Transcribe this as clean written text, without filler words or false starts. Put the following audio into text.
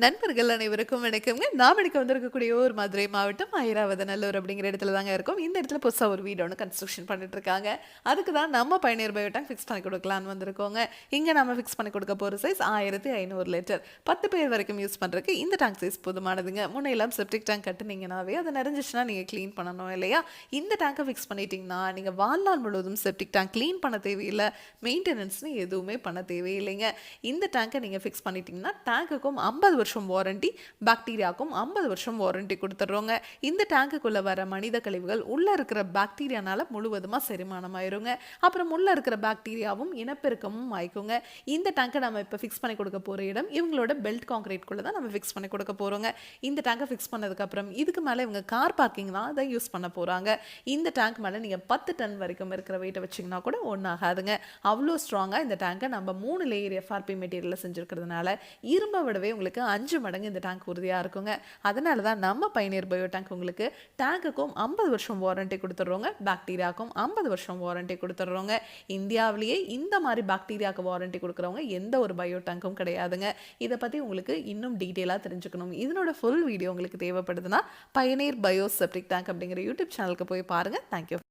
நண்பர்கள் அனைவருக்கும் வணக்கம்ங்க. நாம் இன்னைக்கு வந்திருக்கக்கூடிய ஒரு மதுரை மாவட்டம் ஐராவதநல்லூர் அப்படிங்கிற இடத்துல தாங்க இருக்கோம். இந்த இடத்துல புதுசா ஒரு வீடு ஒன்று கன்ஸ்ட்ரக்ஷன் பண்ணிட்டு இருக்காங்க. அதுக்கு தான் நம்ம பயணியர் பயோ டேங்க் ஃபிக்ஸ் பண்ணி கொடுக்கலான்னு வந்திருக்கோங்க. இங்கே நம்ம ஃபிக்ஸ் பண்ணி கொடுக்க போகிற சைஸ் 1500 லிட்டர். 10 பேர் வரைக்கும் யூஸ் பண்ணுறதுக்கு இந்த டேங்க் சைஸ் போதுமானதுங்க. முன்னையெல்லாம் செப்டிக் டேங்க் கட்டுனீங்கன்னாவே அது நிறைஞ்சிச்சுன்னா நீங்கள் க்ளீன் பண்ணணும் இல்லையா? இந்த டேங்கை ஃபிக்ஸ் பண்ணிட்டீங்கன்னா நீங்கள் வாழ்நாள் முழுவதும் செப்டிக் டேங்க் க்ளீன் பண்ண தேவையில்லை, மெயின்டெனன்ஸ்னு எதுவுமே பண்ண தேவையில்லைங்க. இந்த டேங்கை நீங்கள் ஃபிக்ஸ் பண்ணிட்டீங்கன்னா டேங்குக்கும் 50 வருஷம் வாரண்டி, பாக்டீரியாவுக்கும் 50 வருஷம் வாரண்டி கொடுத்துட்றோங்க. இந்த டேங்குக்குள்ளே வர மனித கழிவுகள் உள்ளே இருக்கிற பாக்டீரியானால முழுவதுமாக செரிமானம் ஆயிருங்க. அப்புறம் உள்ளே இருக்கிற பாக்டீரியாவும் இனப்பெருக்கமும் ஆயிக்குங்க. இந்த டேங்கை நம்ம இப்போ ஃபிக்ஸ் பண்ணி கொடுக்க போகிற இடம் இவங்களோட பெல்ட் கான்கிரீட்குள்ளே தான் நம்ம ஃபிக்ஸ் பண்ணி கொடுக்க போகிறோங்க. இந்த டேங்கை ஃபிக்ஸ் பண்ணதுக்கப்புறம் இதுக்கு மேலே இவங்க கார் பார்க்கிங் தான் அதை யூஸ் பண்ண போகிறாங்க. இந்த டேங்க் மேலே நீங்கள் 10 டன் வரைக்கும் இருக்கிற வெயிட்டை வச்சிங்கன்னா கூட ஒன்றாகாதுங்க. அவ்வளோ ஸ்ட்ராங்காக இந்த டேங்கை நம்ம 3 லேயர் எஃப்ஆர்பி மெட்டீரியலில் செஞ்சுருக்கிறதுனால இரும்பை விடவே உங்களுக்கு 5 மடங்கு இந்த டேங்க் உறுதியாக இருக்குங்க. அதனால தான் நம்ம பயணியர் பயோ டேங்க் உங்களுக்கு டேங்குக்கும் 50 வருஷம் வாரண்டி கொடுத்துட்றோங்க, பாக்டீரியாவுக்கும் 50 வருஷம் வாரண்டி கொடுத்துட்றோங்க. இந்தியாவிலேயே இந்த மாதிரி பாக்டீரியாவுக்கு வாரண்டி கொடுக்குறவங்க எந்த ஒரு பயோ டேங்க்கும் கிடையாதுங்க. இதை பற்றி உங்களுக்கு இன்னும் டீட்டெயிலாக தெரிஞ்சுக்கணும், இதனோட ஃபுல் வீடியோ உங்களுக்கு தேவைப்படுதுன்னா பயணியர் பயோ செப்டிக் டேங்க் அப்படிங்கிற யூடியூப் சேனலுக்கு போய் பாருங்கள். தேங்க்யூ.